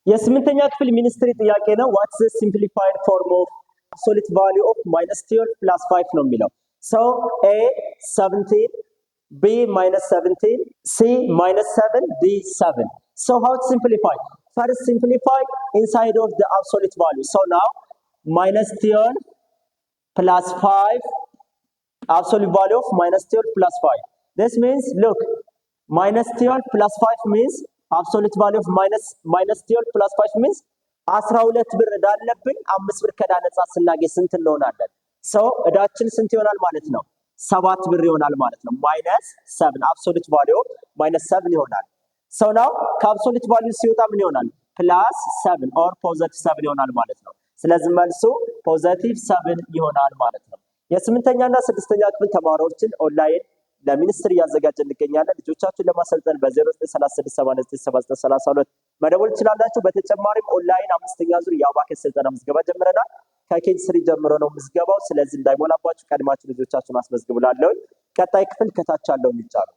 የስምንተኛ ክፍል ሚኒስትሪ ጥያቄ ነው። what's the simplified form of absolute value of -12 plus 5 ነው የሚለው። so a 17 b -17 c -7 d 7. so how to simplify? first simplify inside of the absolute value. so now -12 plus 5 absolute value of -12 plus 5. this means look -12 plus 5 means absolute value of -12 plus 5 means 12 ብር እንዳለብን 5 ብር ከዳ ነፃ ስናገኝ ስንት እንሆናለን? so እዳችን ስንት ይሆናል ማለት ነው? 7 ብር ይሆናል ማለት ነው። -7 absolute value -7 ይሆናል። so now ከabsolute value ሲወጣ ምን ይሆናል? +7 or +7 ይሆናል ማለት ነው። ስለዚህ መልሱ +7 ይሆናል ማለት ነው። የስምንተኛ እና ስድስተኛ ክፍል ተማሪዎችን ኦንላይን ለሚኒስትሪ ያዘጋጀን እንገኛለን። ልጆቻችሁን ለማሰልጠን በ0936797932 መደወል ትችላላችሁ። በተጨማሪም ኦንላይን አምስተኛ ዙር የአባከስ ስልጠና ምዝገባ ጀምረናል። ከኬጅ 3 ጀምሮ ነው ምዝገባው። ስለዚህ እንዳይሞላባችሁ ቀድማችሁ ልጆቻችሁን አስመዝግቡላለሁ። ቀጣይ ክፍል ከታች ያለው ይጫኑ።